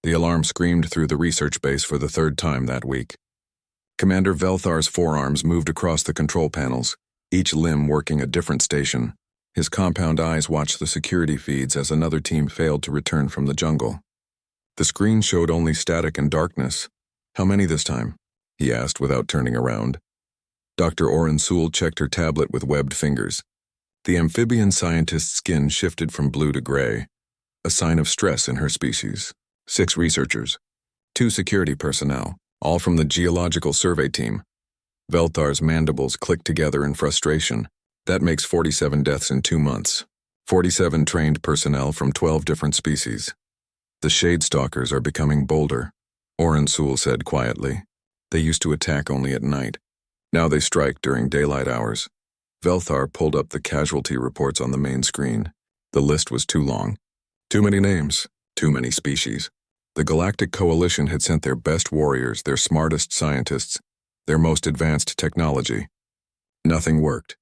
The alarm screamed through the research base for the third time that week. Commander Velthar's forearms moved across the control panels, each limb working a different station. His compound eyes watched the security feeds as another team failed to return from the jungle. The screen showed only static and darkness. "How many this time?" he asked without turning around. Dr. Oren Soul checked her tablet with webbed fingers. The amphibian scientist's skin shifted from blue to gray, a sign of stress in her species. 6 researchers, 2 security personnel, all from the geological survey team. Velthar's mandibles clicked together in frustration. That makes 47 deaths in 2 months. 47 trained personnel from 12 different species. The shade stalkers are becoming bolder, Oren Soul said quietly. They used to attack only at night. Now they strike during daylight hours. Velthar pulled up the casualty reports on the main screen. The list was too long. Too many names, too many species. The Galactic Coalition had sent their best warriors, their smartest scientists, their most advanced technology. Nothing worked.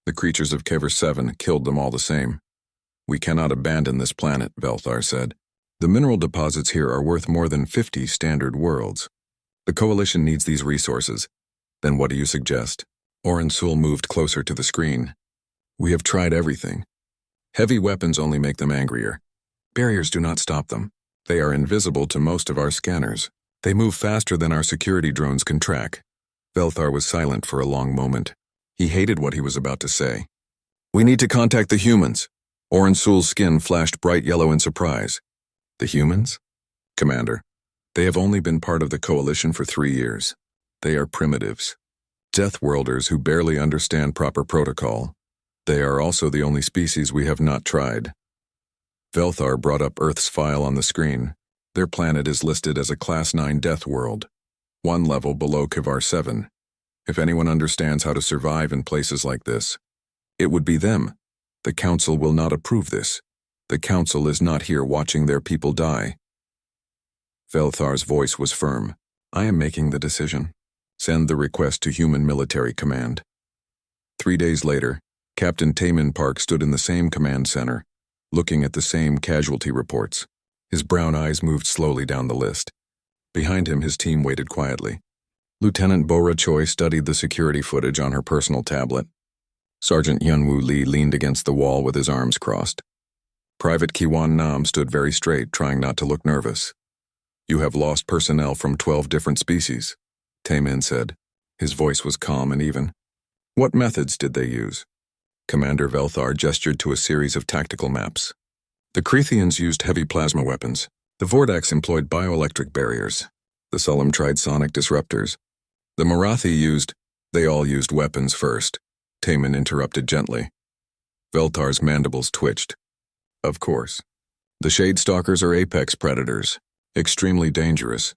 The creatures of Kever 7 killed them all the same. "We cannot abandon this planet," Velthar said. "The mineral deposits here are worth more than 50 standard worlds. The Coalition needs these resources. Then what do you suggest?" Oren Soul moved closer to the screen. "We have tried everything. Heavy weapons only make them angrier. Barriers do not stop them. They are invisible to most of our scanners. They move faster than our security drones can track." Velthar was silent for a long moment. He hated what he was about to say. "We need to contact the humans." Oren Soul's skin flashed bright yellow in surprise. "The humans?" "Commander, they have only been part of the Coalition for 3 years. They are primitives. Deathworlders who barely understand proper protocol. They are also the only species we have not tried." Velthar brought up Earth's file on the screen. Their planet is listed as a Class 9 death world, 1 level below Kevar 7. If anyone understands how to survive in places like this, it would be them. The Council will not approve this. The Council is not here watching their people die. Velthar's voice was firm. "I am making the decision. Send the request to Human Military Command." 3 days later, Captain Taemin Park stood in the same command center, looking at the same casualty reports. His brown eyes moved slowly down the list. Behind him, his team waited quietly. Lieutenant Bora Choi studied the security footage on her personal tablet. Sergeant Yunwoo Lee leaned against the wall with his arms crossed. Private Kiwan Nam stood very straight, trying not to look nervous. "You have lost personnel from 12 different species," Taemin said. His voice was calm and even. "What methods did they use?" Commander Velthar gestured to a series of tactical maps. "The Krethians used heavy plasma weapons. The Vordax employed bioelectric barriers. The Sullum tried sonic disruptors. The Marathi they all used weapons first," Taemin interrupted gently. Veltar's mandibles twitched. "Of course. The Shade Stalkers are apex predators, extremely dangerous.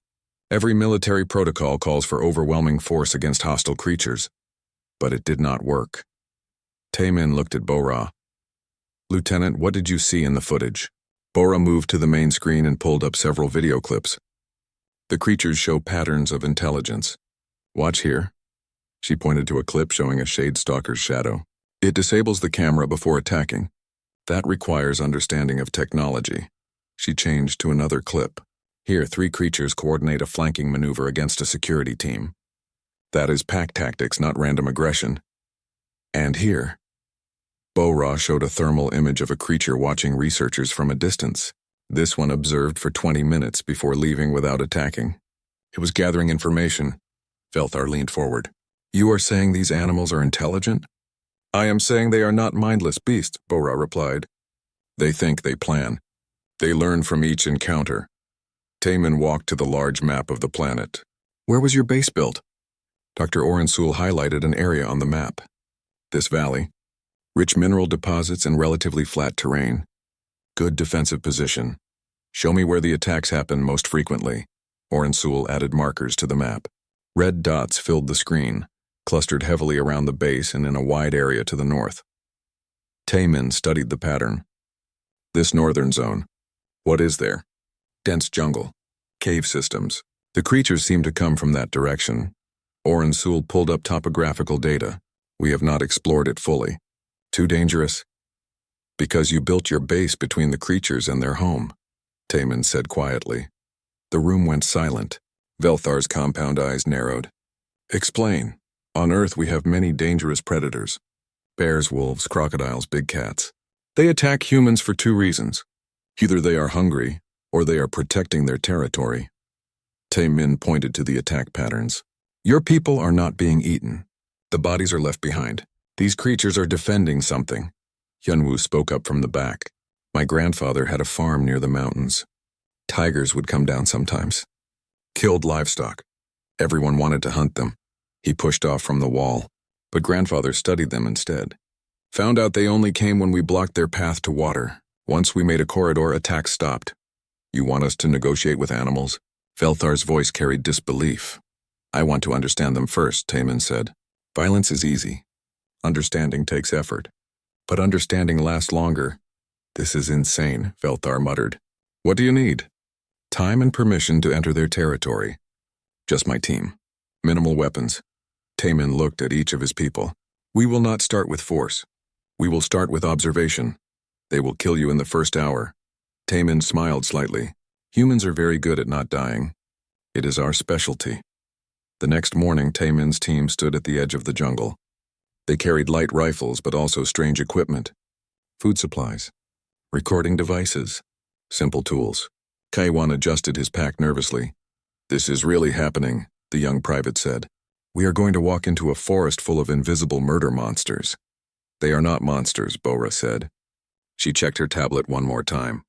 Every military protocol calls for overwhelming force against hostile creatures. But it did not work." Taemin looked at Bora. "Lieutenant, what did you see in the footage?" Bora moved to the main screen and pulled up several video clips. "The creatures show patterns of intelligence. Watch here." She pointed to a clip showing a Shade Stalker's shadow. "It disables the camera before attacking. That requires understanding of technology." She changed to another clip. "Here, 3 creatures coordinate a flanking maneuver against a security team. That is pack tactics, not random aggression. And here." Bora showed a thermal image of a creature watching researchers from a distance. This one observed for 20 minutes before leaving without attacking. "It was gathering information." Velthar leaned forward. "You are saying these animals are intelligent?" "I am saying they are not mindless beasts," Bora replied. "They think, they plan. They learn from each encounter." Taemin walked to the large map of the planet. "Where was your base built?" Dr. Oren Soul highlighted an area on the map. "This valley. Rich mineral deposits and relatively flat terrain. Good defensive position. Show me where the attacks happen most frequently." Oren Soul added markers to the map. Red dots filled the screen, clustered heavily around the base and in a wide area to the north. Taemin studied the pattern. "This northern zone. What is there?" "Dense jungle. Cave systems. The creatures seem to come from that direction." Oren Soul pulled up topographical data. "We have not explored it fully. Too dangerous?" "Because you built your base between the creatures and their home," Taemin said quietly. The room went silent. Velthar's compound eyes narrowed. Explain. On Earth we have many dangerous predators. Bears, wolves, crocodiles, big cats. They attack humans for two reasons. Either they are hungry, or they are protecting their territory. Tae-min pointed to the attack patterns. Your people are not being eaten. The bodies are left behind. These creatures are defending something. Hyunwoo spoke up from the back. My grandfather had a farm near the mountains. Tigers would come down sometimes. Killed livestock. Everyone wanted to hunt them. He pushed off from the wall, but grandfather studied them instead. Found out they only came when we blocked their path to water. Once we made a corridor, attacks stopped. You want us to negotiate with animals? Velthar's voice carried disbelief. I want to understand them first, Tae-min said. Violence is easy. Understanding takes effort. But understanding lasts longer. This is insane, Velthar muttered. What do you need? Time and permission to enter their territory. Just my team. Minimal weapons. Tae-min looked at each of his people. We will not start with force. We will start with observation. They will kill you in the first hour. Tae-min smiled slightly. Humans are very good at not dying. It is our specialty. The next morning, Tae-min's team stood at the edge of the jungle. They carried light rifles but also strange equipment. Food supplies. Recording devices. Simple tools. Kaiwan adjusted his pack nervously. This is really happening, the young private said. We are going to walk into a forest full of invisible murder monsters. They are not monsters, Bora said. She checked her tablet one more time.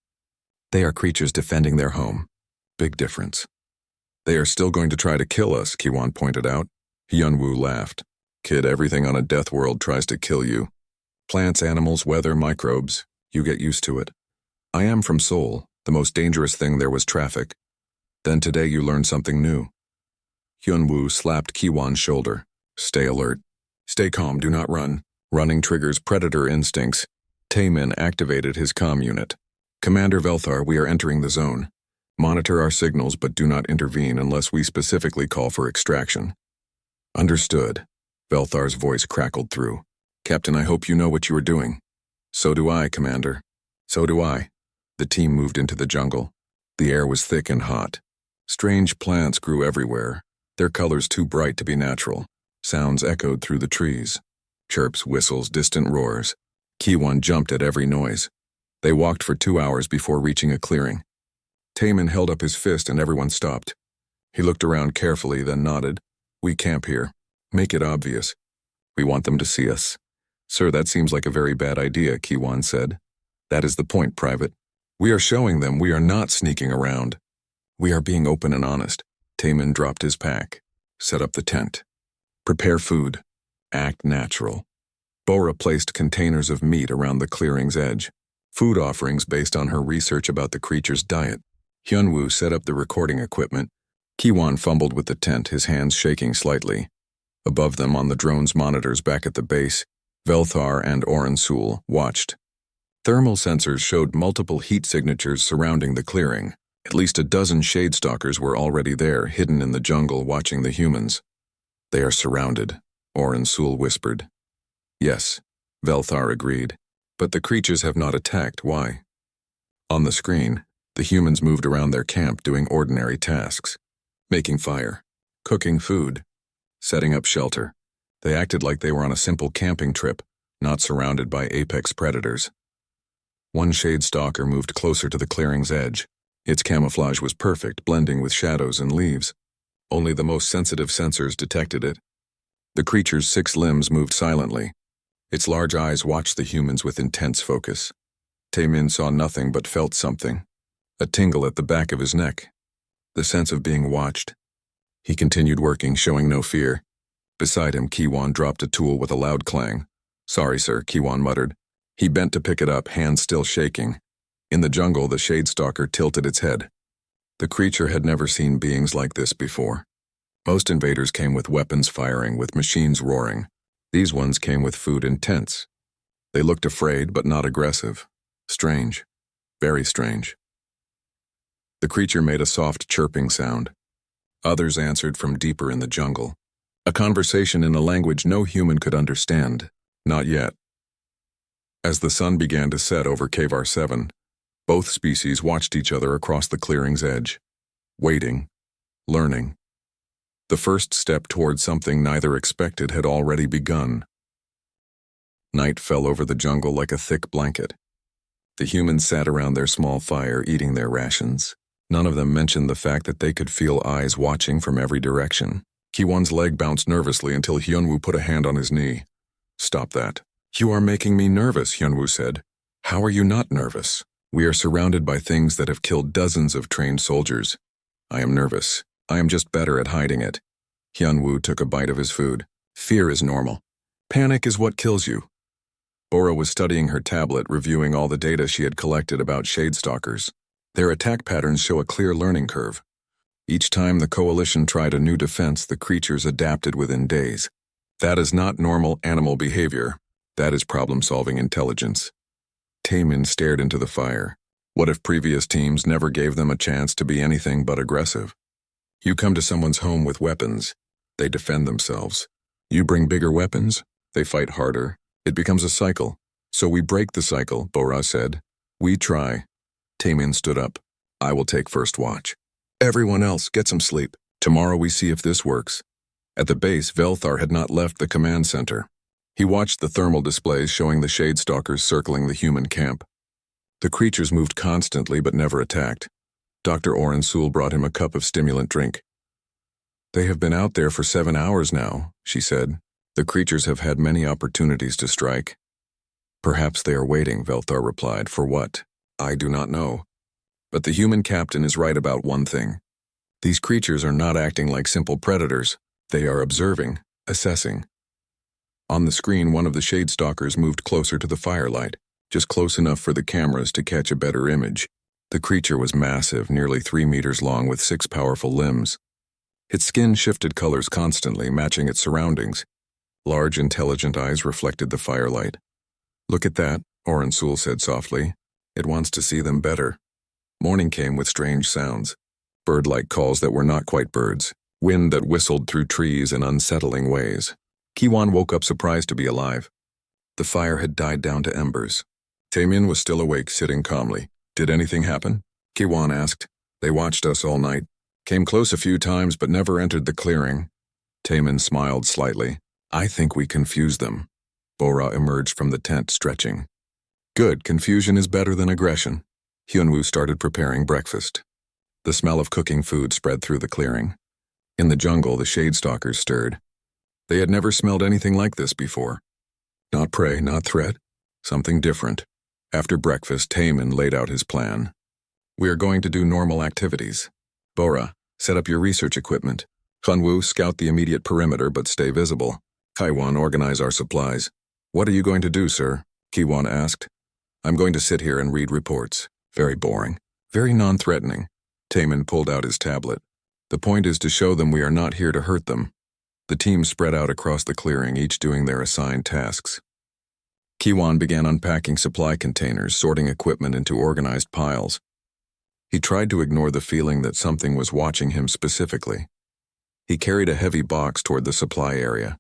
They are creatures defending their home. Big difference. They are still going to try to kill us, Kiwan pointed out. Hyunwoo laughed. Kid, everything on a death world tries to kill you. Plants, animals, weather, microbes. You get used to it. I am from Seoul. The most dangerous thing there was traffic. Then today you learned something new. Hyunwoo slapped Kiwan's shoulder. Stay alert. Stay calm, do not run. Running triggers predator instincts. Tae-min activated his comm unit. Commander Velthar, we are entering the zone. Monitor our signals but do not intervene unless we specifically call for extraction. Understood. Velthar's voice crackled through. Captain, I hope you know what you are doing. So do I, Commander. So do I. The team moved into the jungle. The air was thick and hot. Strange plants grew everywhere, their colors too bright to be natural. Sounds echoed through the trees. Chirps, whistles, distant roars. Kiwan jumped at every noise. They walked for 2 hours before reaching a clearing. Tae-min held up his fist and everyone stopped. He looked around carefully, then nodded. We camp here. Make it obvious. We want them to see us. Sir, that seems like a very bad idea, Kiwan said. That is the point, Private. We are showing them we are not sneaking around. We are being open and honest. Tae-min dropped his pack. Set up the tent. Prepare food. Act natural. Bora placed containers of meat around the clearing's edge. Food offerings based on her research about the creature's diet. Hyunwoo set up the recording equipment. Kiwan fumbled with the tent, his hands shaking slightly. Above them on the drone's monitors back at the base, Velthar and Orensul watched. Thermal sensors showed multiple heat signatures surrounding the clearing. At least a dozen shadestalkers were already there, hidden in the jungle watching the humans. They are surrounded, Orensul whispered. Yes, Velthar agreed. But the creatures have not attacked, why? On the screen, the humans moved around their camp doing ordinary tasks. Making fire, cooking food, setting up shelter. They acted like they were on a simple camping trip, not surrounded by apex predators. One shadestalker moved closer to the clearing's edge. Its camouflage was perfect, blending with shadows and leaves. Only the most sensitive sensors detected it. The creature's 6 limbs moved silently. Its large eyes watched the humans with intense focus. Tae-min saw nothing but felt something. A tingle at the back of his neck. The sense of being watched. He continued working, showing no fear. Beside him, Kiwan dropped a tool with a loud clang. Sorry, sir, Kiwan muttered. He bent to pick it up, hands still shaking. In the jungle, the shadestalker tilted its head. The creature had never seen beings like this before. Most invaders came with weapons firing, with machines roaring. These ones came with food and tents. They looked afraid, but not aggressive. Strange. Very strange. The creature made a soft chirping sound. Others answered from deeper in the jungle. A conversation in a language no human could understand. Not yet. As the sun began to set over Kavar 7, both species watched each other across the clearing's edge. waiting, learning. The first step toward something neither expected had already begun. Night fell over the jungle like a thick blanket. The humans sat around their small fire eating their rations. None of them mentioned the fact that they could feel eyes watching from every direction. Kiwon's leg bounced nervously until Hyunwoo put a hand on his knee. "Stop that. You are making me nervous," Hyunwoo said. "How are you not nervous? We are surrounded by things that have killed dozens of trained soldiers. I am nervous. I am just better at hiding it." Hyunwoo took a bite of his food. "Fear is normal. Panic is what kills you." Bora was studying her tablet, reviewing all the data she had collected about Shadestalkers. Their attack patterns show a clear learning curve. Each time the Coalition tried a new defense, the creatures adapted within days. That is not normal animal behavior. That is problem-solving intelligence. Taemin stared into the fire. What if previous teams never gave them a chance to be anything but aggressive? You come to someone's home with weapons. They defend themselves. You bring bigger weapons. They fight harder. It becomes a cycle. So we break the cycle, Bora said. We try. Taemin stood up. I will take first watch. Everyone else, get some sleep. Tomorrow we see if this works. At the base, Velthar had not left the command center. He watched the thermal displays showing the Shadestalkers circling the human camp. The creatures moved constantly but never attacked. Dr. Orensul brought him a cup of stimulant drink. They have been out there for 7 hours now, she said. The creatures have had many opportunities to strike. Perhaps they are waiting, Velthar replied. For what? I do not know. But the human captain is right about one thing. These creatures are not acting like simple predators. They are observing, assessing. On the screen, one of the Shadestalkers moved closer to the firelight, just close enough for the cameras to catch a better image. The creature was massive, nearly 3 meters long with 6 powerful limbs. Its skin shifted colors constantly, matching its surroundings. Large, intelligent eyes reflected the firelight. Look at that, Orensul said softly. It wants to see them better. Morning came with strange sounds. Bird-like calls that were not quite birds. Wind that whistled through trees in unsettling ways. Kiwon woke up surprised to be alive. The fire had died down to embers. Taemin was still awake, sitting calmly. Did anything happen? Kiwon asked. They watched us all night. Came close a few times but never entered the clearing. Taemin smiled slightly. I think we confused them. Bora emerged from the tent, stretching. Good, confusion is better than aggression. Hyunwoo started preparing breakfast. The smell of cooking food spread through the clearing. In the jungle, the Shadestalkers stirred. They had never smelled anything like this before. Not prey, not threat. Something different. After breakfast, Taemin laid out his plan. We are going to do normal activities. Bora, set up your research equipment. Hyunwoo, scout the immediate perimeter but stay visible. Kaiwan, organize our supplies. What are you going to do, sir? Kiwon asked. I'm going to sit here and read reports. Very boring. Very non-threatening. Taemin pulled out his tablet. The point is to show them we are not here to hurt them. The team spread out across the clearing, each doing their assigned tasks. Kiwon began unpacking supply containers, sorting equipment into organized piles. He tried to ignore the feeling that something was watching him specifically. He carried a heavy box toward the supply area.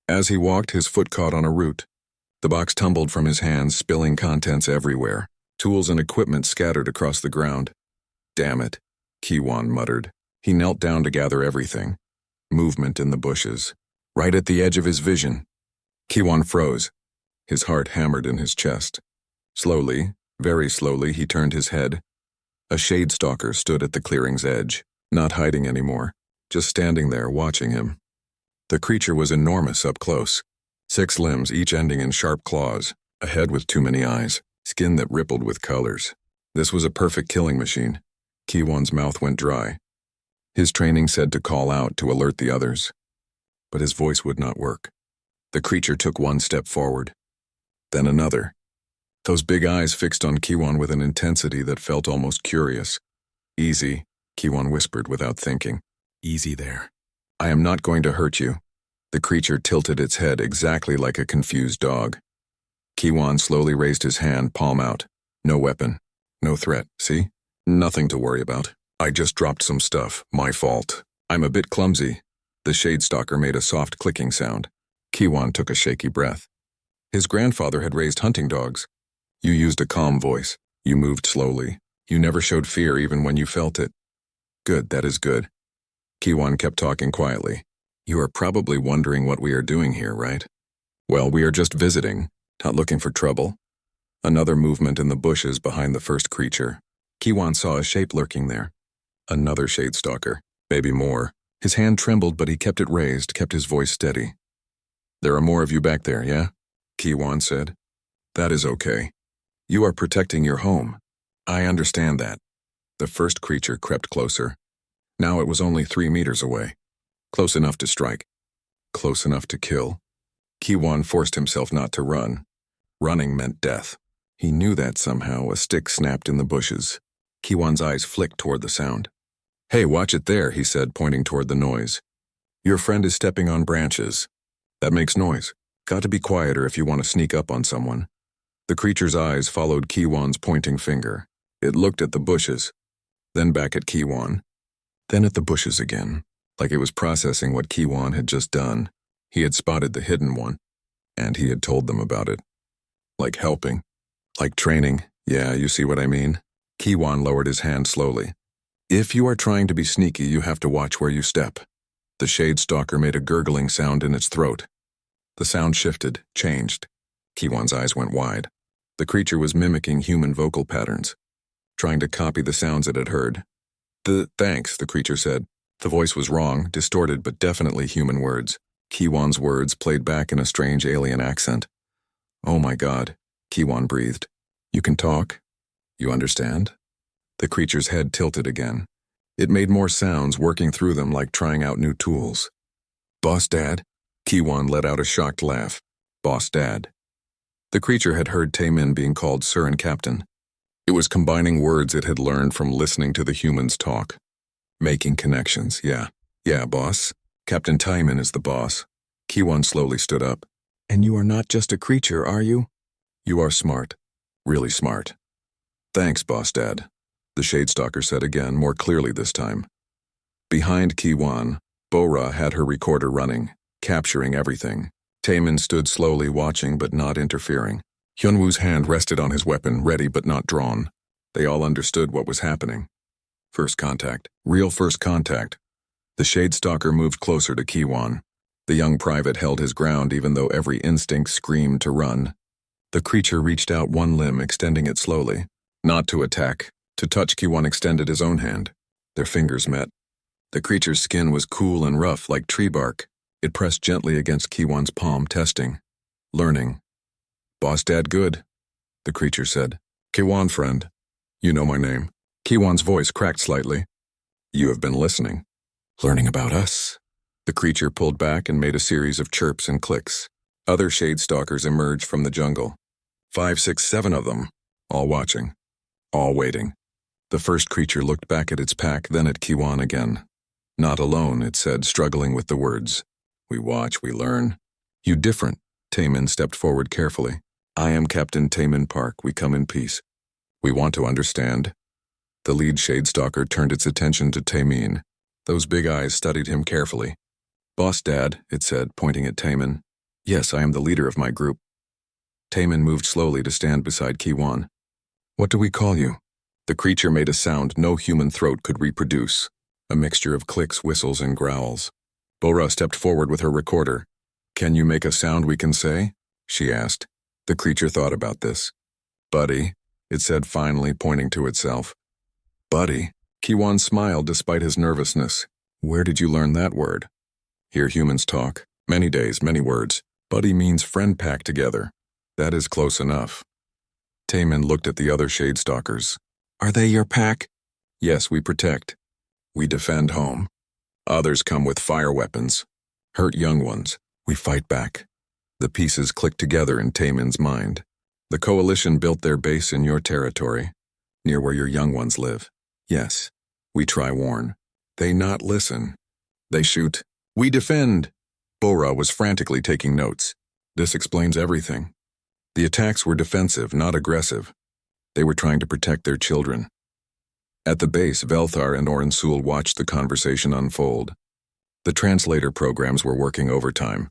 As he walked, his foot caught on a root. The box tumbled from his hands, spilling contents everywhere. Tools and equipment scattered across the ground. Damn it, Kiwon muttered. He knelt down to gather everything. Movement in the bushes, right at the edge of his vision. Kiwon froze. His heart hammered in his chest. Slowly, very slowly, he turned his head. A Shadestalker stood at the clearing's edge, not hiding anymore, just standing there watching him. The creature was enormous up close. 6 limbs, each ending in sharp claws, a head with too many eyes, skin that rippled with colors. This was a perfect killing machine. Kiwon's mouth went dry. His training said to call out to alert the others. But his voice would not work. The creature took 1 step forward, then another. Those big eyes fixed on Kiwon with an intensity that felt almost curious. Easy, Kiwon whispered without thinking. Easy there. I am not going to hurt you. The creature tilted its head exactly like a confused dog. Kiwon slowly raised his hand, palm out. No weapon. No threat, see? Nothing to worry about. I just dropped some stuff. My fault. I'm a bit clumsy. The Shadestalker made a soft clicking sound. Kiwon took a shaky breath. His grandfather had raised hunting dogs. You used a calm voice. You moved slowly. You never showed fear even when you felt it. Good, that is good. Kiwan kept talking quietly. You are probably wondering what we are doing here, right? Well, we are just visiting, not looking for trouble. Another movement in the bushes behind the first creature. Kiwan saw a shape lurking there. Another shade stalker, maybe more. His hand trembled, but he kept it raised, kept his voice steady. There are more of you back there, yeah? Kiwan said. That is okay. You are protecting your home. I understand that. The first creature crept closer. Now it was only 3 meters away. Close enough to strike. Close enough to kill. Kiwan forced himself not to run. Running meant death. He knew that somehow. A stick snapped in the bushes. Kiwan's eyes flicked toward the sound. Hey, watch it there, he said, pointing toward the noise. Your friend is stepping on branches. That makes noise. Got to be quieter if you want to sneak up on someone. The creature's eyes followed Kiwan's pointing finger. It looked at the bushes, then back at Kiwan, then at the bushes again, like it was processing what Kiwan had just done. He had spotted the hidden one, and he had told them about it. Like helping. Like training. Yeah, you see what I mean? Kiwan lowered his hand slowly. If you are trying to be sneaky, you have to watch where you step. The shade stalker made a gurgling sound in its throat. The sound shifted, changed. Kiwan's eyes went wide. The creature was mimicking human vocal patterns, trying to copy the sounds it had heard. Thanks, the creature said. The voice was wrong, distorted, but definitely human words. Kiwan's words played back in a strange alien accent. Oh my God, Kiwan breathed. You can talk? You understand? The creature's head tilted again. It made more sounds, working through them like trying out new tools. Boss Dad? Kiwan let out a shocked laugh. Boss Dad. The creature had heard Taemin being called Sir and Captain. It was combining words it had learned from listening to the humans talk. Making connections, yeah. Yeah, boss. Captain Taemin is the boss. Kiwan slowly stood up. And you are not just a creature, are you? You are smart. Really smart. Thanks, Boss Dad, the Shadestalker said again, more clearly this time. Behind Kiwan, Bora had her recorder running, capturing everything. Taemin stood slowly watching but not interfering. Hyunwoo's hand rested on his weapon, ready but not drawn. They all understood what was happening. First contact. Real first contact. The Shadestalker moved closer to Kiwan. The young private held his ground even though every instinct screamed to run. The creature reached out one limb, extending it slowly. Not to attack. To touch, Kiwan extended his own hand. Their fingers met. The creature's skin was cool and rough like tree bark. It pressed gently against Kiwan's palm, testing. Learning. Boss Dad good, the creature said. Kiwan friend. You know my name. Kiwan's voice cracked slightly. You have been listening. Learning about us. The creature pulled back and made a series of chirps and clicks. Other Shadestalkers emerged from the jungle. 5, 6, 7 of them, all watching, all waiting. The first creature looked back at its pack, then at Kiwan again. Not alone, it said, struggling with the words. We watch, we learn. You different. Taemin stepped forward carefully. I am Captain Taemin Park. We come in peace. We want to understand. The lead Shadestalker turned its attention to Taemin. Those big eyes studied him carefully. Boss Dad, it said, pointing at Taemin. Yes, I am the leader of my group. Taemin moved slowly to stand beside Kiwan. What do we call you? The creature made a sound no human throat could reproduce, a mixture of clicks, whistles, and growls. Bora stepped forward with her recorder. Can you make a sound we can say? She asked. The creature thought about this. Buddy, it said finally, pointing to itself. Buddy? Kiwan smiled despite his nervousness. Where did you learn that word? Hear humans talk. Many days, many words. Buddy means friend pack together. That is close enough. Taemin looked at the other Shadestalkers. Are they your pack? Yes, we protect. We defend home. Others come with fire weapons. Hurt young ones. We fight back. The pieces clicked together in Taemin's mind. The coalition built their base in your territory, near where your young ones live. Yes, we try warn. They not listen. They shoot. We defend. Bora was frantically taking notes. This explains everything. The attacks were defensive, not aggressive. They were trying to protect their children. At the base, Velthar and Orensul watched the conversation unfold. The translator programs were working overtime,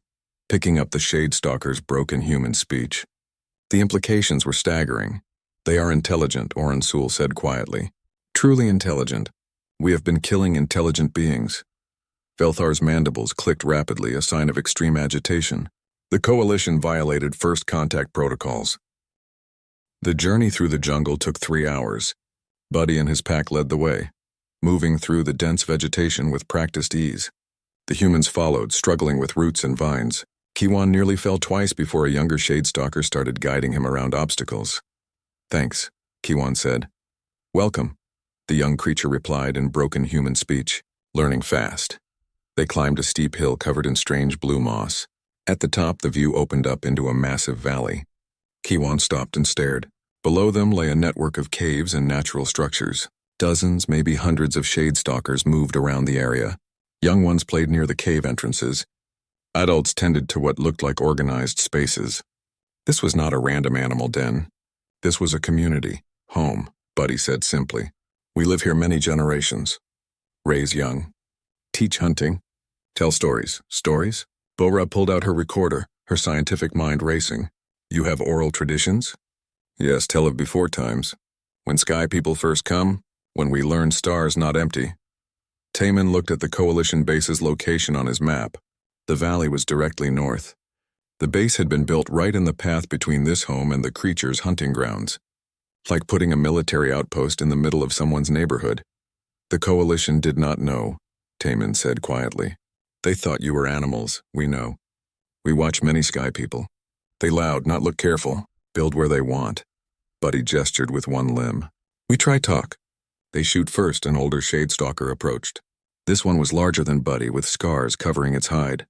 picking up the Shadestalker's broken human speech. The implications were staggering. They are intelligent, Orensul said quietly. Truly intelligent. We have been killing intelligent beings. Velthar's mandibles clicked rapidly, a sign of extreme agitation. The coalition violated first contact protocols. The journey through the jungle took 3 hours. Buddy and his pack led the way, moving through the dense vegetation with practiced ease. The humans followed, struggling with roots and vines. Kiwan nearly fell twice before a younger Shadestalker started guiding him around obstacles. "Thanks," Kiwan said. "Welcome," the young creature replied in broken human speech, learning fast. They climbed a steep hill covered in strange blue moss. At the top, the view opened up into a massive valley. Kiwan stopped and stared. Below them lay a network of caves and natural structures. Dozens, maybe hundreds of Shadestalkers moved around the area. Young ones played near the cave entrances. Adults tended to what looked like organized spaces. This was not a random animal den. This was a community, home, Buddy said simply. "We live here many generations. Raise young. Teach hunting. Tell stories." "Stories?" Bora pulled out her recorder, her scientific mind racing. "You have oral traditions?" "Yes, tell of before times. When sky people first come, when we learn stars not empty." Taman looked at the coalition base's location on his map. The valley was directly north. The base had been built right in the path between this home and the creature's hunting grounds. Like putting a military outpost in the middle of someone's neighborhood. "The coalition did not know," Taman said quietly. "They thought you were animals, we know. We watch many sky people. They loud, not look careful, build where they want." Buddy gestured with one limb. "We try talk. They shoot first," an older Shadestalker approached. This one was larger than Buddy, with scars covering its hide.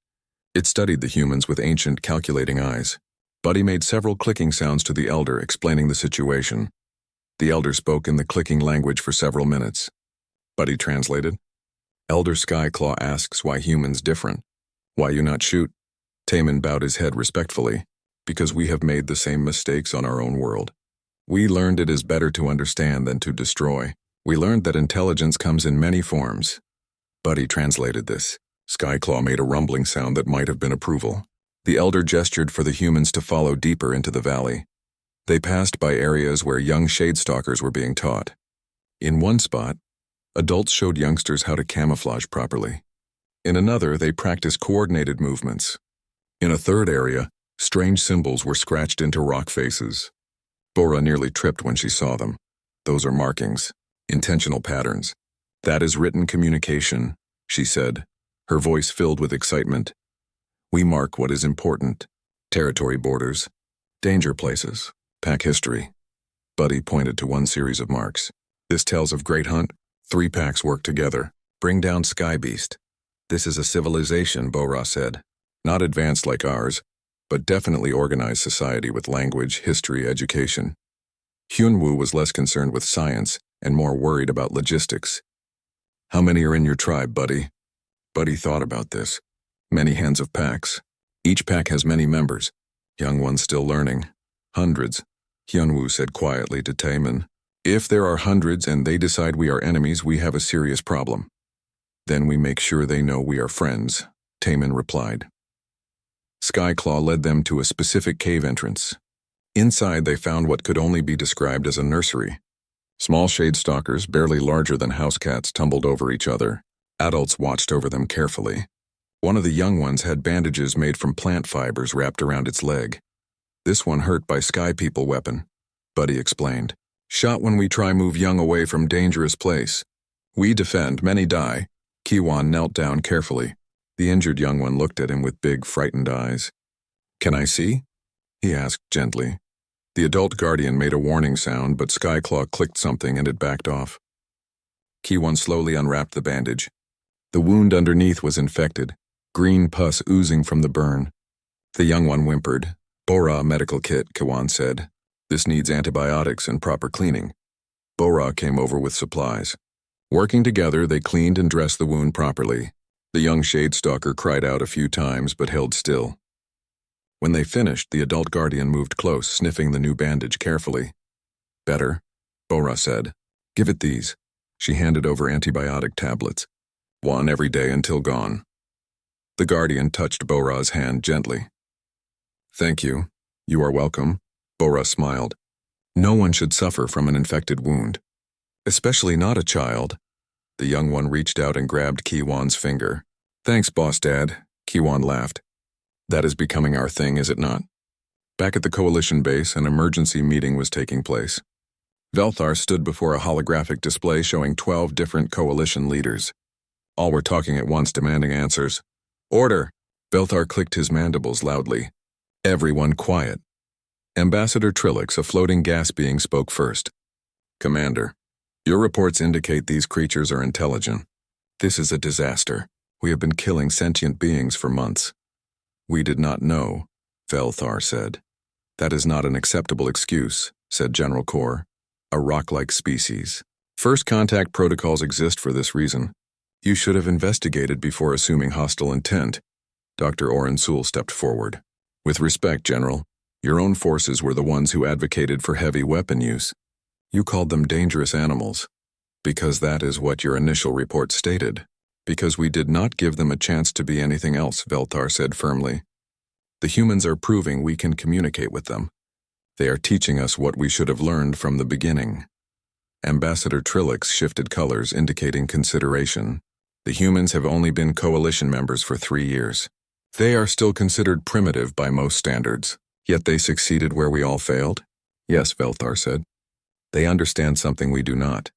It studied the humans with ancient, calculating eyes. Buddy made several clicking sounds to the elder, explaining the situation. The elder spoke in the clicking language for several minutes. Buddy translated. "Elder Skyclaw asks why humans different. Why you not shoot?" Taman bowed his head respectfully. "Because we have made the same mistakes on our own world. We learned it is better to understand than to destroy. We learned that intelligence comes in many forms." Buddy translated this. Skyclaw made a rumbling sound that might have been approval. The elder gestured for the humans to follow deeper into the valley. They passed by areas where young Shadestalkers were being taught. In one spot, adults showed youngsters how to camouflage properly. In another, they practiced coordinated movements. In a third area, strange symbols were scratched into rock faces. Bora nearly tripped when she saw them. "Those are markings, intentional patterns. That is written communication," she said, her voice filled with excitement. "We mark what is important. Territory borders, danger places, pack history." Buddy pointed to one series of marks. "This tells of great hunt. 3 packs work together. Bring down Sky Beast." "This is a civilization," Bora said. "Not advanced like ours, but definitely organized society with language, history, education." Hyunwoo was less concerned with science and more worried about logistics. "How many are in your tribe, Buddy?" Buddy thought about this. "Many hands of packs. Each pack has many members. Young ones still learning. Hundreds," Hyunwoo said quietly to Taman. "If there are hundreds and they decide we are enemies, we have a serious problem. Then we make sure they know we are friends," Taman replied. Skyclaw led them to a specific cave entrance. Inside, they found what could only be described as a nursery. Small Shadestalkers, barely larger than house cats, tumbled over each other. Adults watched over them carefully. One of the young ones had bandages made from plant fibers wrapped around its leg. "This one hurt by Sky People weapon," Buddy explained. "Shot when we try move young away from dangerous place. We defend, many die." Kiwan knelt down carefully. The injured young one looked at him with big, frightened eyes. "Can I see?" he asked gently. The adult guardian made a warning sound, but Skyclaw clicked something and it backed off. Kiwan slowly unwrapped the bandage. The wound underneath was infected, green pus oozing from the burn. The young one whimpered. "Bora medical kit," Kiwan said. "This needs antibiotics and proper cleaning." Bora came over with supplies. Working together, they cleaned and dressed the wound properly. The young Shadestalker cried out a few times but held still. When they finished, the adult guardian moved close, sniffing the new bandage carefully. "Better," Bora said. "Give it these." She handed over antibiotic tablets. "1 every day until gone." The guardian touched Bora's hand gently. "Thank you. You are welcome," Bora smiled. "No one should suffer from an infected wound. Especially not a child." The young one reached out and grabbed Kiwan's finger. Thanks, Boss Dad, Kiwan laughed. That is becoming our thing, is it not? Back at the Coalition base, an emergency meeting was taking place. Velthar stood before a holographic display showing 12 different Coalition leaders. All were talking at once, demanding answers. Order! Velthar clicked his mandibles loudly. Everyone quiet. Ambassador Trilix, a floating gas being, spoke first. Commander, your reports indicate these creatures are intelligent. This is a disaster. We have been killing sentient beings for months. We did not know, Velthar said. That is not an acceptable excuse, said General Kor. A rock-like species. First contact protocols exist for this reason. You should have investigated before assuming hostile intent. Dr. Orensul stepped forward. With respect, General, your own forces were the ones who advocated for heavy weapon use. You called them dangerous animals. Because that is what your initial report stated. Because we did not give them a chance to be anything else, Velthar said firmly. The humans are proving we can communicate with them. They are teaching us what we should have learned from the beginning. Ambassador Trilix shifted colors, indicating consideration. The humans have only been Coalition members for 3 years. They are still considered primitive by most standards, yet they succeeded where we all failed? Yes, Velthar said. They understand something we do not.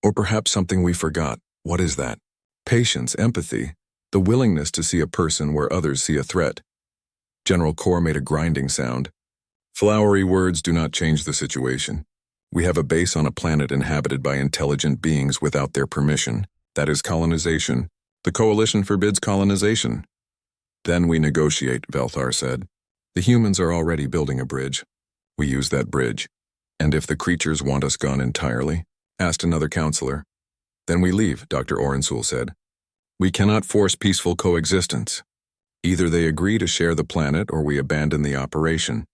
Or perhaps something we forgot. What is that? Patience, empathy, the willingness to see a person where others see a threat. General Kor made a grinding sound. Flowery words do not change the situation. We have a base on a planet inhabited by intelligent beings without their permission. That is colonization. The Coalition forbids colonization. Then we negotiate, Velthar said. The humans are already building a bridge. We use that bridge. And if the creatures want us gone entirely? Asked another counselor. Then we leave, Dr. Orensul said. We cannot force peaceful coexistence. Either they agree to share the planet or we abandon the operation.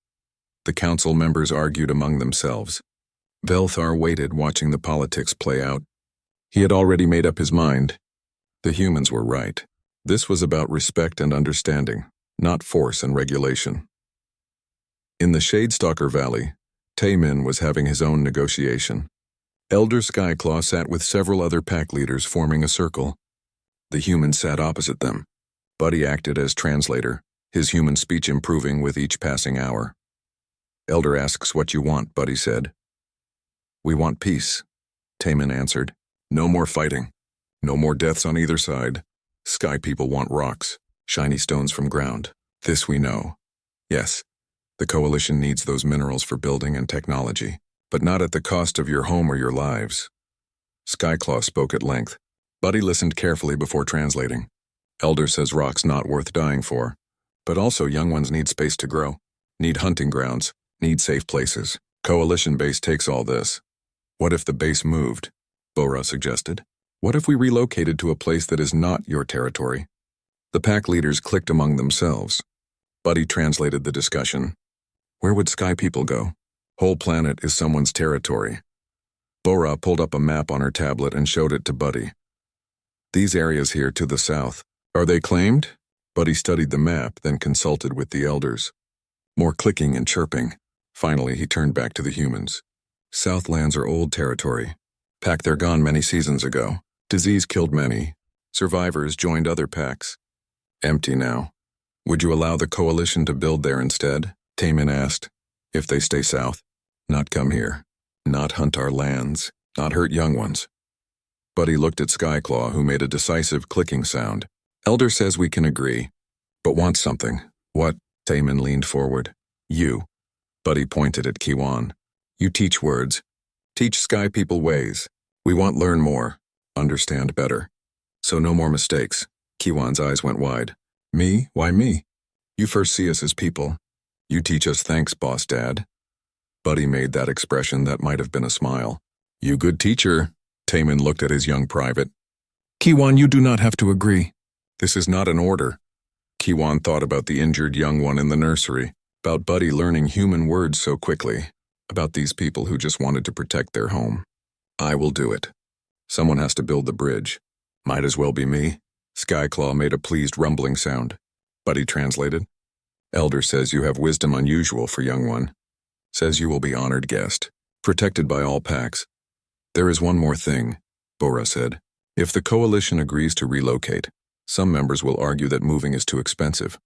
The council members argued among themselves. Velthar waited, watching the politics play out. He had already made up his mind. The humans were right. This was about respect and understanding, not force and regulation. In the Shadestalker Valley, Taemin was having his own negotiation. Elder Skyclaw sat with several other pack leaders forming a circle. The humans sat opposite them. Buddy acted as translator, his human speech improving with each passing hour. Elder asks what you want, Buddy said. We want peace, Taemin answered. No more fighting. No more deaths on either side. Sky people want rocks, shiny stones from ground. This we know. Yes, the Coalition needs those minerals for building and technology, but not at the cost of your home or your lives. Skyclaw spoke at length. Buddy listened carefully before translating. Elder says rocks not worth dying for, but also young ones need space to grow, need hunting grounds, need safe places. Coalition base takes all this. What if the base moved? Bora suggested. What if we relocated to a place that is not your territory? The pack leaders clicked among themselves. Buddy translated the discussion. Where would Sky people go? Whole planet is someone's territory. Bora pulled up a map on her tablet and showed it to Buddy. These areas here to the south, are they claimed? Buddy studied the map, then consulted with the elders. More clicking and chirping. Finally, he turned back to the humans. Southlands are old territory. Pack they're gone many seasons ago. Disease killed many. Survivors joined other packs. Empty now. Would you allow the Coalition to build there instead? Taemin asked. If they stay south. Not come here. Not hunt our lands. Not hurt young ones. Buddy looked at Skyclaw, who made a decisive clicking sound. Elder says we can agree, but wants something. What? Taemin leaned forward. You. Buddy pointed at Kiwan. You teach words. Teach Sky people ways. We want learn more. Understand better. So no more mistakes. Kiwan's eyes went wide. Me? Why me? You first see us as people. You teach us thanks, Boss Dad. Buddy made that expression that might have been a smile. You good teacher. Taemin looked at his young private. Kiwan, you do not have to agree. This is not an order. Kiwan thought about the injured young one in the nursery, about Buddy learning human words so quickly, about these people who just wanted to protect their home. I will do it. Someone has to build the bridge. Might as well be me. Skyclaw made a pleased rumbling sound. Buddy translated. Elder says you have wisdom unusual for young one. Says you will be honored guest, protected by all packs. There is one more thing, Bora said. If the coalition agrees to relocate, some members will argue that moving is too expensive.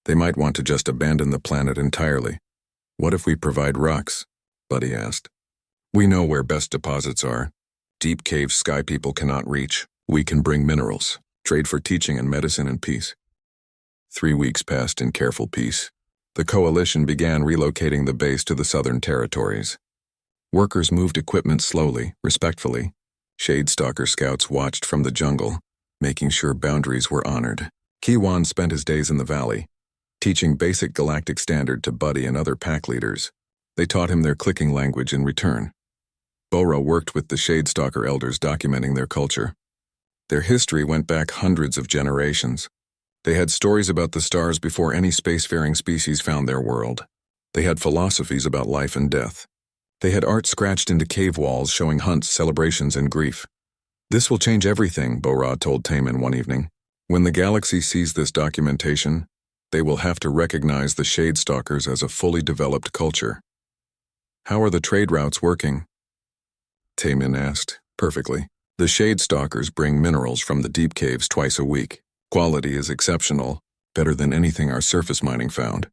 They might want to just abandon the planet entirely. What if we provide rocks? Buddy asked. We know where best deposits are. Deep caves sky people cannot reach. We can bring minerals, trade for teaching and medicine and peace. 3 weeks passed in careful peace. The coalition began relocating the base to the southern territories. Workers moved equipment slowly, respectfully. Shadestalker scouts watched from the jungle, making sure boundaries were honored. Kiwan spent his days in the valley, teaching basic galactic standard to Buddy and other pack leaders. They taught him their clicking language in return. Bora worked with the Shadestalker elders documenting their culture. Their history went back hundreds of generations. They had stories about the stars before any spacefaring species found their world. They had philosophies about life and death. They had art scratched into cave walls showing hunts, celebrations, and grief. This will change everything, Bora told Taman one evening. When the galaxy sees this documentation, they will have to recognize the Shadestalkers as a fully developed culture. How are the trade routes working? Taman asked. Perfectly. The Shadestalkers bring minerals from the deep caves twice a week. Quality is exceptional, better than anything our surface mining found.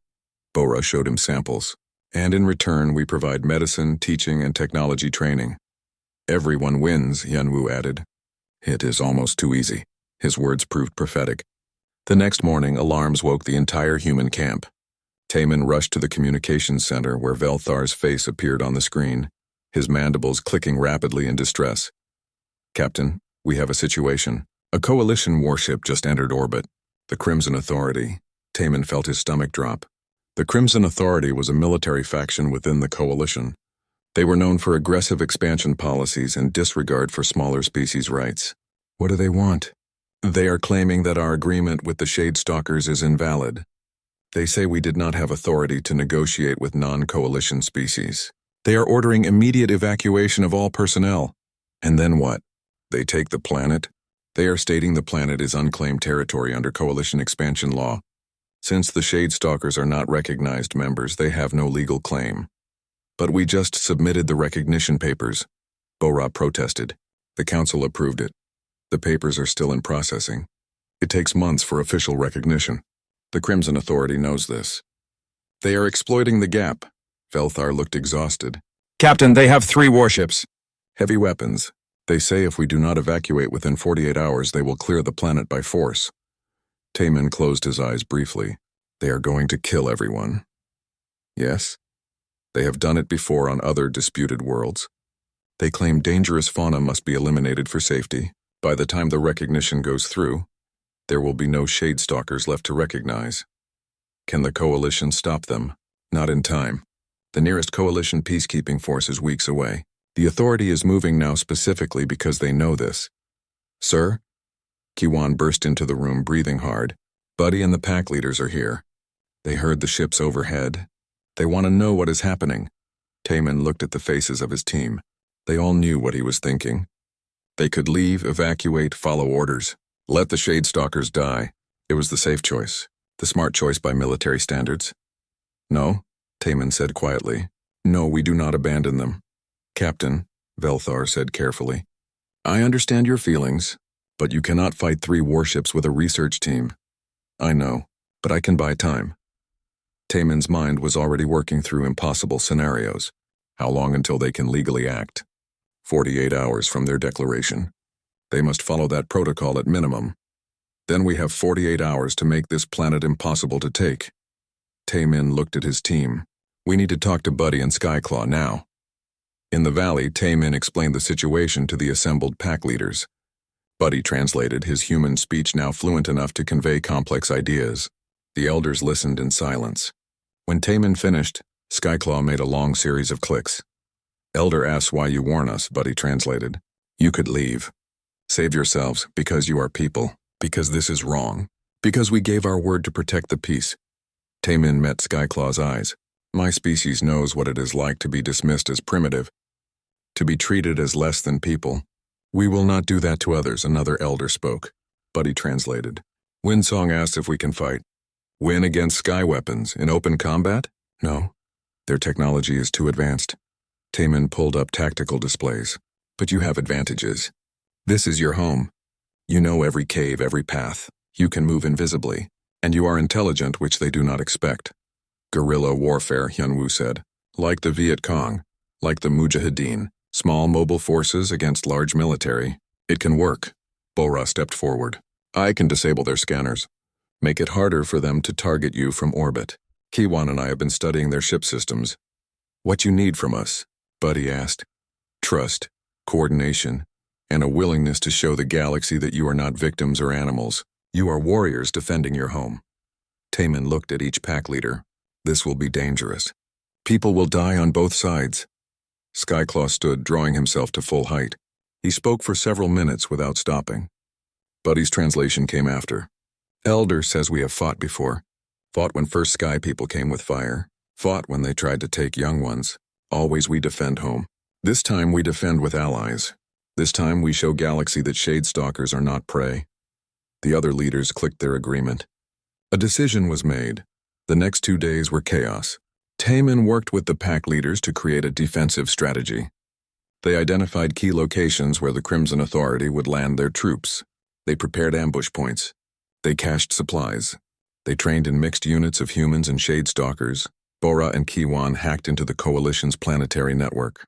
Bora showed him samples. And in return, we provide medicine, teaching, and technology training. Everyone wins, Yanwu added. It is almost too easy. His words proved prophetic. The next morning, alarms woke the entire human camp. Taman rushed to the communications center where Velthar's face appeared on the screen, his mandibles clicking rapidly in distress. Captain, we have a situation. A coalition warship just entered orbit. The Crimson Authority. Taman felt his stomach drop. The Crimson Authority was a military faction within the coalition. They were known for aggressive expansion policies and disregard for smaller species' rights. What do they want? They are claiming that our agreement with the Shadestalkers is invalid. They say we did not have authority to negotiate with non-coalition species. They are ordering immediate evacuation of all personnel. And then what? They take the planet? They are stating the planet is unclaimed territory under coalition expansion law. Since the Shadestalkers are not recognized members, they have no legal claim. But we just submitted the recognition papers. Bora protested. The council approved it. The papers are still in processing. It takes months for official recognition. The Crimson Authority knows this. They are exploiting the gap. Velthar looked exhausted. Captain, they have 3 warships. Heavy weapons. They say if we do not evacuate within 48 hours, they will clear the planet by force. Taman closed his eyes briefly. They are going to kill everyone. Yes? They have done it before on other disputed worlds. They claim dangerous fauna must be eliminated for safety. By the time the recognition goes through, there will be no Shadestalkers left to recognize. Can the coalition stop them? Not in time. The nearest coalition peacekeeping force is weeks away. The authority is moving now specifically because they know this. Sir? Kiwan burst into the room, breathing hard. Buddy and the pack leaders are here. They heard the ships overhead. They want to know what is happening. Taman looked at the faces of his team. They all knew what he was thinking. They could leave, evacuate, follow orders. Let the Shadestalkers die. It was the safe choice. The smart choice by military standards. No, Taman said quietly. No, we do not abandon them. Captain, Velthar said carefully. I understand your feelings, but you cannot fight 3 warships with a research team. I know, but I can buy time. Taman's mind was already working through impossible scenarios. How long until they can legally act? 48 hours from their declaration. They must follow that protocol at minimum. Then we have 48 hours to make this planet impossible to take. Taman looked at his team. We need to talk to Buddy and Skyclaw now. In the valley, Taman explained the situation to the assembled pack leaders. Buddy translated, his human speech now fluent enough to convey complex ideas. The elders listened in silence. When Taman finished, Skyclaw made a long series of clicks. Elder asks why you warn us, Buddy translated. You could leave. Save yourselves, because you are people. Because this is wrong. Because we gave our word to protect the peace. Taman met Skyclaw's eyes. My species knows what it is like to be dismissed as primitive. To be treated as less than people. We will not do that to others, another elder spoke. Buddy translated. Windsong asks if we can fight. Win against sky weapons in open combat? No. Their technology is too advanced. Taman pulled up tactical displays. But you have advantages. This is your home. You know every cave, every path. You can move invisibly. And you are intelligent, which they do not expect. Guerrilla warfare, Hyunwoo said. Like the Viet Cong. Like the Mujahideen. Small mobile forces against large military. It can work. Bora stepped forward. I can disable their scanners. Make it harder for them to target you from orbit. Kiwan and I have been studying their ship systems. What you need from us? Buddy asked. Trust, coordination, and a willingness to show the galaxy that you are not victims or animals. You are warriors defending your home. Taemin looked at each pack leader. This will be dangerous. People will die on both sides. Skyclaw stood, drawing himself to full height. He spoke for several minutes without stopping. Buddy's translation came after. Elder says we have fought before. Fought when first sky people came with fire. Fought when they tried to take young ones. Always we defend home. This time we defend with allies. This time we show Galaxy that shade stalkers are not prey. The other leaders clicked their agreement. A decision was made. The next 2 days were chaos. Taemin worked with the pack leaders to create a defensive strategy. They identified key locations where the Crimson Authority would land their troops. They prepared ambush points. They cached supplies. They trained in mixed units of humans and shade stalkers. Bora and Kiwan hacked into the Coalition's planetary network.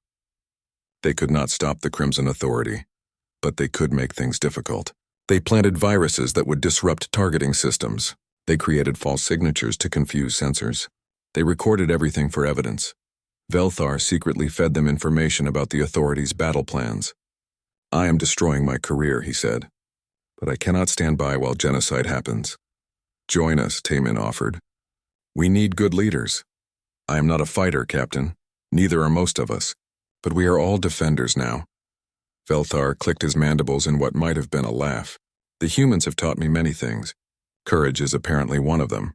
They could not stop the Crimson Authority, but they could make things difficult. They planted viruses that would disrupt targeting systems. They created false signatures to confuse sensors. They recorded everything for evidence. Velthar secretly fed them information about the Authority's battle plans. I am destroying my career, he said, but I cannot stand by while genocide happens. Join us, Taemin offered. We need good leaders. I am not a fighter, Captain. Neither are most of us. But we are all defenders now. Velthar clicked his mandibles in what might have been a laugh. The humans have taught me many things. Courage is apparently one of them.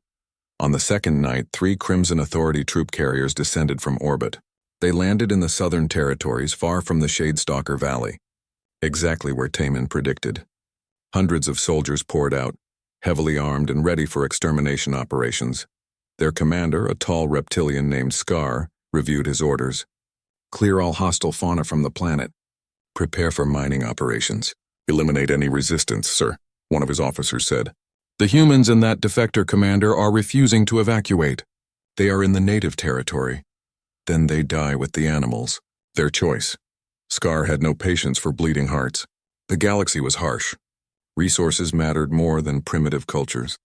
On the second night, 3 Crimson Authority troop carriers descended from orbit. They landed in the southern territories far from the Shadestalker Valley, exactly where Taemin predicted. Hundreds of soldiers poured out, heavily armed and ready for extermination operations. Their commander, a tall reptilian named Scar, reviewed his orders. Clear all hostile fauna from the planet. Prepare for mining operations. Eliminate any resistance, sir, one of his officers said. The humans and that defector commander are refusing to evacuate. They are in the native territory. Then they die with the animals. Their choice. Scar had no patience for bleeding hearts. The galaxy was harsh. Resources mattered more than primitive cultures.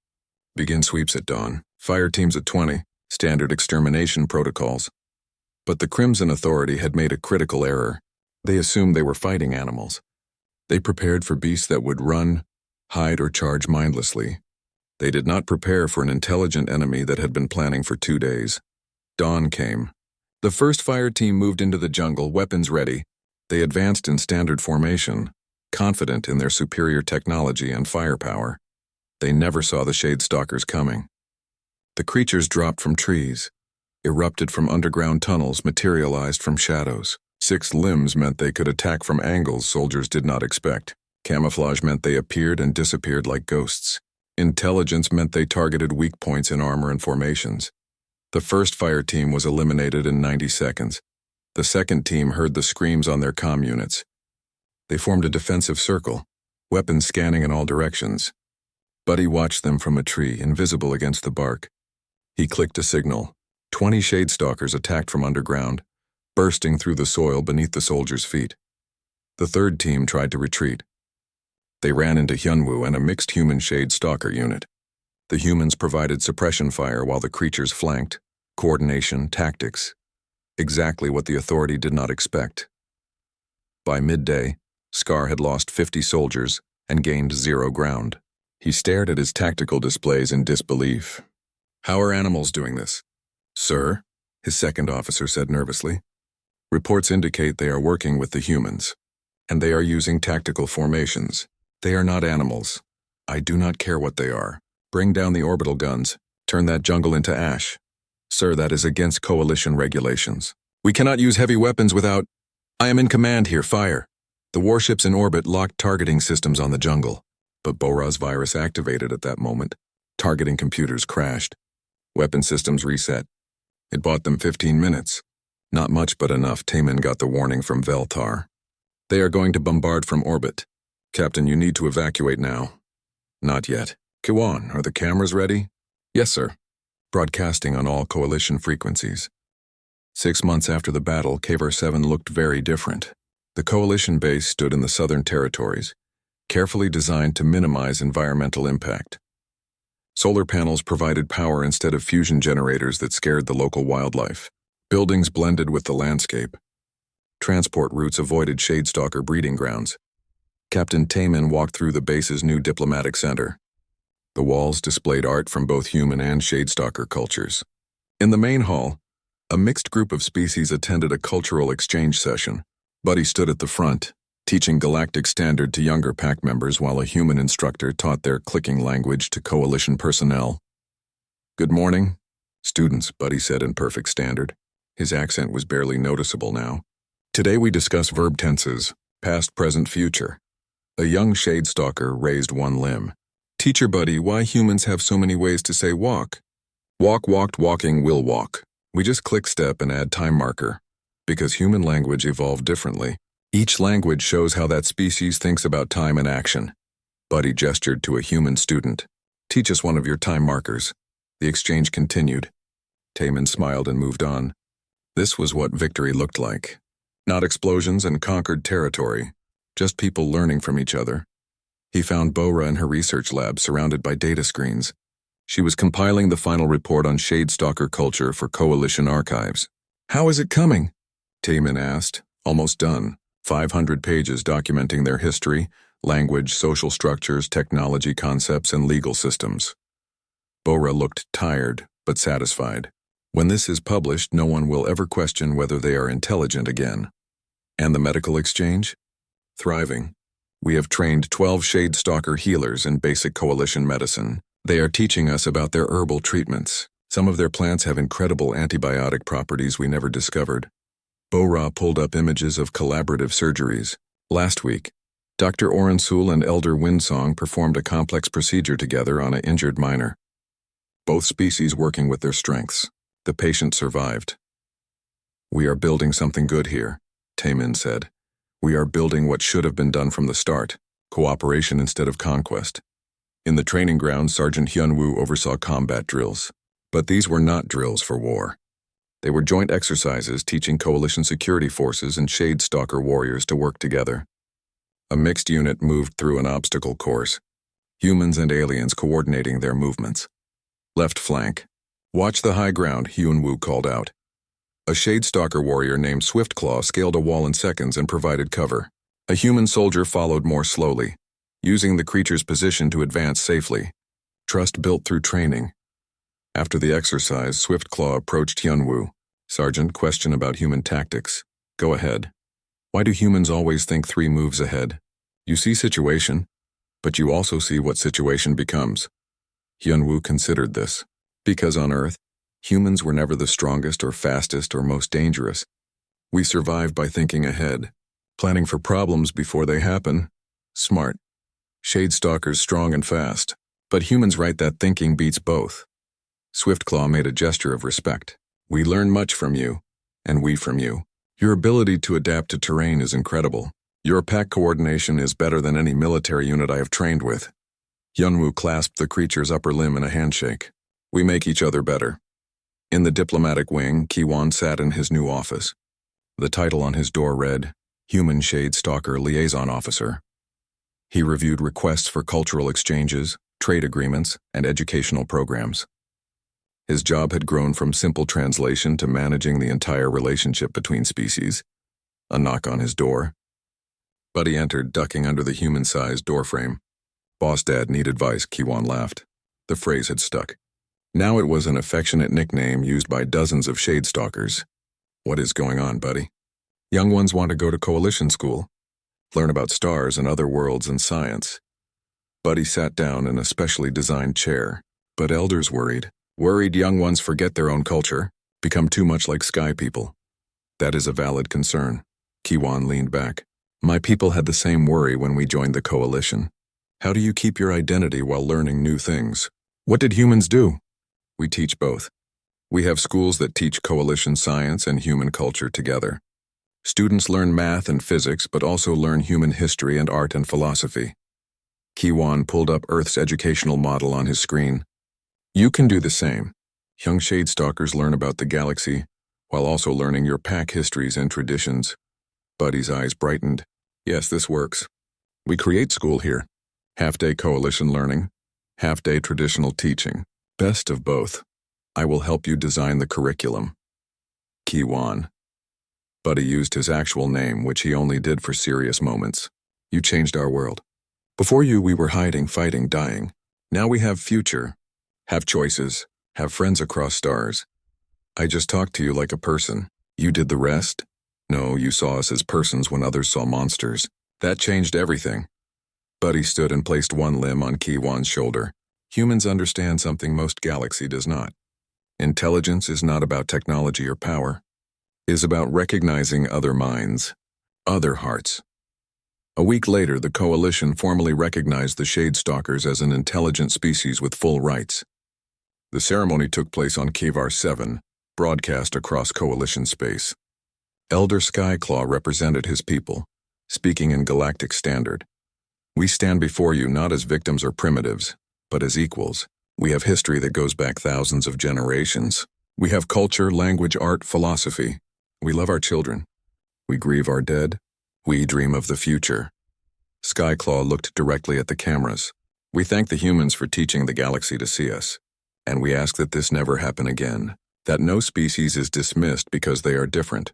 Begin sweeps at dawn. Fire teams at 20. Standard extermination protocols. But the Crimson Authority had made a critical error. They assumed they were fighting animals. They prepared for beasts that would run, hide, or charge mindlessly. They did not prepare for an intelligent enemy that had been planning for 2 days. Dawn came. The first fire team moved into the jungle, weapons ready. They advanced in standard formation, confident in their superior technology and firepower. They never saw the Shadestalkers coming. The creatures dropped from trees, erupted from underground tunnels, materialized from shadows. 6 limbs meant they could attack from angles soldiers did not expect. Camouflage meant they appeared and disappeared like ghosts. Intelligence meant they targeted weak points in armor and formations. The first fire team was eliminated in 90 seconds. The second team heard the screams on their comm units. They formed a defensive circle, weapons scanning in all directions. Buddy watched them from a tree, invisible against the bark. He clicked a signal. 20 Shadestalkers attacked from underground, bursting through the soil beneath the soldiers' feet. The third team tried to retreat. They ran into Hyunwoo and a mixed human Shadestalker unit. The humans provided suppression fire while the creatures flanked. Coordination, tactics. Exactly what the Authority did not expect. By midday, Scar had lost 50 soldiers and gained 0 ground. He stared at his tactical displays in disbelief. How are animals doing this? Sir, his second officer said nervously. Reports indicate they are working with the humans, and they are using tactical formations. They are not animals. I do not care what they are. Bring down the orbital guns. Turn that jungle into ash. Sir, that is against Coalition regulations. We cannot use heavy weapons without... I am in command here, fire. The warships in orbit locked targeting systems on the jungle, but Bora's virus activated at that moment. Targeting computers crashed. Weapon systems reset. It bought them 15 minutes. Not much, but enough. Taemin got the warning from Velthar. They are going to bombard from orbit. Captain, you need to evacuate now. Not yet. Kiwan, are the cameras ready? Yes, sir. Broadcasting on all coalition frequencies. 6 months after the battle, Kavar 7 looked very different. The coalition base stood in the southern territories, carefully designed to minimize environmental impact. Solar panels provided power instead of fusion generators that scared the local wildlife. Buildings blended with the landscape. Transport routes avoided shadestalker breeding grounds. Captain Taman walked through the base's new diplomatic center. The walls displayed art from both human and shadestalker cultures. In the main hall, a mixed group of species attended a cultural exchange session. Buddy stood at the front, teaching Galactic Standard to younger pack members while a human instructor taught their clicking language to coalition personnel. Good morning, students, Buddy said in perfect Standard. His accent was barely noticeable now. Today we discuss verb tenses, past, present, future. A young shadestalker raised one limb. Teacher Buddy, why humans have so many ways to say walk? Walk, walked, walking, will walk. We just click step and add time marker. Because human language evolved differently. Each language shows how that species thinks about time and action. Buddy gestured to a human student. Teach us one of your time markers. The exchange continued. Taman smiled and moved on. This was what victory looked like. Not explosions and conquered territory, just people learning from each other. He found Bora in her research lab surrounded by data screens. She was compiling the final report on shadestalker culture for Coalition archives. How is it coming? Taman asked. Almost done. 500 pages documenting their history, language, social structures, technology concepts, and legal systems. Bora looked tired, but satisfied. When this is published, no one will ever question whether they are intelligent again. And the medical exchange? Thriving. We have trained 12 shadestalker healers in basic coalition medicine. They are teaching us about their herbal treatments. Some of their plants have incredible antibiotic properties we never discovered. Bora pulled up images of collaborative surgeries. Last week, Dr. Orensul and Elder Windsong performed a complex procedure together on an injured miner. Both species working with their strengths. The patient survived. We are building something good here, Taman said. We are building what should have been done from the start, cooperation instead of conquest. In the training ground, Sergeant Hyunwoo oversaw combat drills. But these were not drills for war. They were joint exercises teaching coalition security forces and shadestalker warriors to work together. A mixed unit moved through an obstacle course, humans and aliens coordinating their movements. Left flank. Watch the high ground, Hyunwoo called out. A shadestalker warrior named Swiftclaw scaled a wall in seconds and provided cover. A human soldier followed more slowly, using the creature's position to advance safely. Trust built through training. After the exercise, Swiftclaw approached Hyunwoo. Sergeant, question about human tactics. Go ahead. Why do humans always think 3 moves ahead? You see situation, but you also see what situation becomes. Hyunwoo considered this. Because on Earth, humans were never the strongest or fastest or most dangerous. We survived by thinking ahead, planning for problems before they happen. Smart. Shadestalkers strong and fast, but humans right that thinking beats both. Swiftclaw made a gesture of respect. We learn much from you, and we from you. Your ability to adapt to terrain is incredible. Your pack coordination is better than any military unit I have trained with. Hyunwoo clasped the creature's upper limb in a handshake. We make each other better. In the diplomatic wing, Kiwan sat in his new office. The title on his door read, Human Shadestalker Liaison Officer. He reviewed requests for cultural exchanges, trade agreements, and educational programs. His job had grown from simple translation to managing the entire relationship between species. A knock on his door. Buddy entered, ducking under the human-sized doorframe. Boss Dad, need advice, Kiwan laughed. The phrase had stuck. Now it was an affectionate nickname used by dozens of shadestalkers. What is going on, Buddy? Young ones want to go to coalition school, learn about stars and other worlds and science. Buddy sat down in a specially designed chair, but elders worried. Worried young ones forget their own culture, become too much like sky people. That is a valid concern. Kiwan leaned back. My people had the same worry when we joined the coalition. How do you keep your identity while learning new things? What did humans do? We teach both. We have schools that teach coalition science and human culture together. Students learn math and physics, but also learn human history and art and philosophy. Kiwan pulled up Earth's educational model on his screen. You can do the same. Young Shadestalkers learn about the galaxy, while also learning your pack histories and traditions. Buddy's eyes brightened. Yes, this works. We create school here. Half-day coalition learning, half-day traditional teaching. Best of both. I will help you design the curriculum. Kiwan. Buddy used his actual name, which he only did for serious moments. You changed our world. Before you, we were hiding, fighting, dying. Now we have future, have choices, have friends across stars. I just talked to you like a person. You did the rest? No, you saw us as persons when others saw monsters. That changed everything. Buddy stood and placed one limb on Kiwan's shoulder. Humans understand something most galaxy does not. Intelligence is not about technology or power. It is about recognizing other minds, other hearts. A week later, the Coalition formally recognized the Shadestalkers as an intelligent species with full rights. The ceremony took place on Kavar 7, broadcast across Coalition space. Elder Skyclaw represented his people, speaking in Galactic Standard. We stand before you not as victims or primitives, but as equals. We have history that goes back thousands of generations. We have culture, language, art, philosophy. We love our children. We grieve our dead. We dream of the future. Skyclaw looked directly at the cameras. We thank the humans for teaching the galaxy to see us. And we ask that this never happen again. That no species is dismissed because they are different.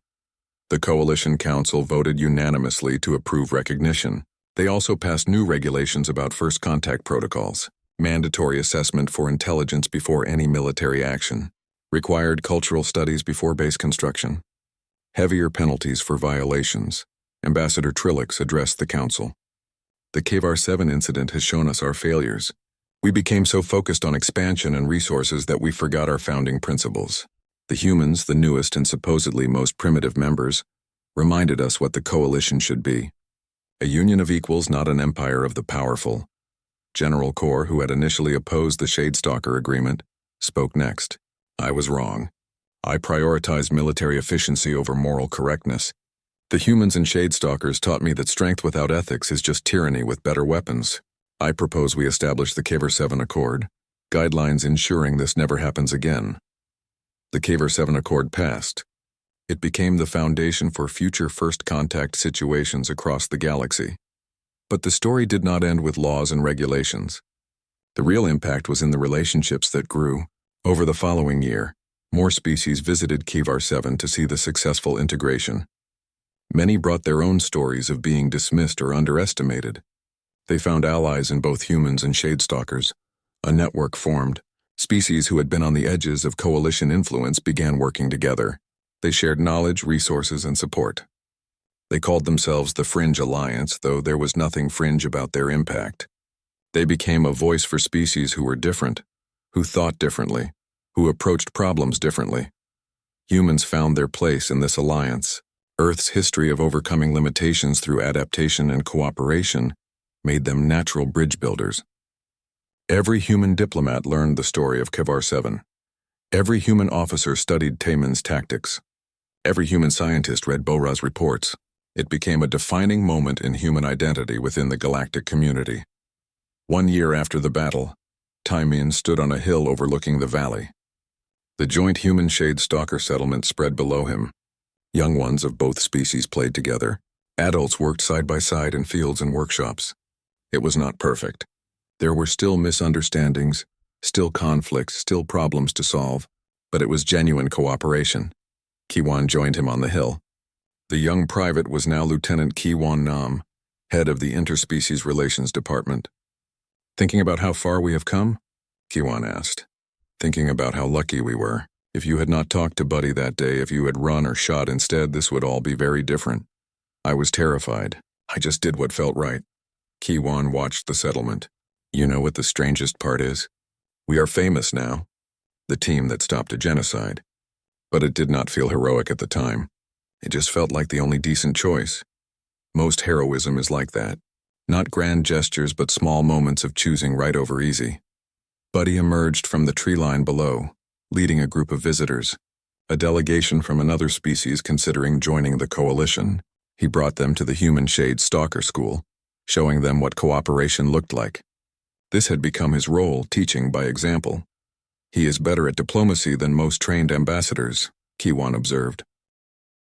The Coalition Council voted unanimously to approve recognition. They also passed new regulations about first contact protocols, mandatory assessment for intelligence before any military action, required cultural studies before base construction, heavier penalties for violations. Ambassador Trilix addressed the council. The Kavar 7 incident has shown us our failures. We became so focused on expansion and resources that we forgot our founding principles. The humans, the newest and supposedly most primitive members, reminded us what the Coalition should be. A union of equals, not an empire of the powerful. General Kor, who had initially opposed the Shadestalker agreement, spoke next. I was wrong. I prioritized military efficiency over moral correctness. The humans and Shadestalkers taught me that strength without ethics is just tyranny with better weapons. I propose we establish the Kavar 7 Accord, guidelines ensuring this never happens again. The Kavar 7 Accord passed. It became the foundation for future first contact situations across the galaxy. But the story did not end with laws and regulations. The real impact was in the relationships that grew. Over the following year, more species visited Kavar 7 to see the successful integration. Many brought their own stories of being dismissed or underestimated. They found allies in both humans and Shadestalkers. A network formed. Species who had been on the edges of Coalition influence began working together. They shared knowledge, resources, and support. They called themselves the Fringe Alliance, though there was nothing fringe about their impact. They became a voice for species who were different, who thought differently, who approached problems differently. Humans found their place in this alliance. Earth's history of overcoming limitations through adaptation and cooperation made them natural bridge builders. Every human diplomat learned the story of Kavar 7. Every human officer studied Tayman's tactics. Every human scientist read Bora's reports. It became a defining moment in human identity within the galactic community. 1 year after the battle, Tayman stood on a hill overlooking the valley. The joint human Shadestalker settlement spread below him. Young ones of both species played together. Adults worked side by side in fields and workshops. It was not perfect. There were still misunderstandings, still conflicts, still problems to solve, but it was genuine cooperation. Kiwan joined him on the hill. The young private was now Lieutenant Kiwan Nam, head of the Interspecies Relations Department. Thinking about how far we have come? Kiwan asked. Thinking about how lucky we were. If you had not talked to Buddy that day, if you had run or shot instead, this would all be very different. I was terrified. I just did what felt right. Kiwan watched the settlement. You know what the strangest part is? We are famous now. The team that stopped a genocide. But it did not feel heroic at the time. It just felt like the only decent choice. Most heroism is like that. Not grand gestures, but small moments of choosing right over easy. Buddy emerged from the tree line below, leading a group of visitors. a delegation from another species considering joining the coalition. He brought them to the Human Shade Stalker School, showing them what cooperation looked like. This had become his role, teaching by example. He is better at diplomacy than most trained ambassadors, Kiwan observed.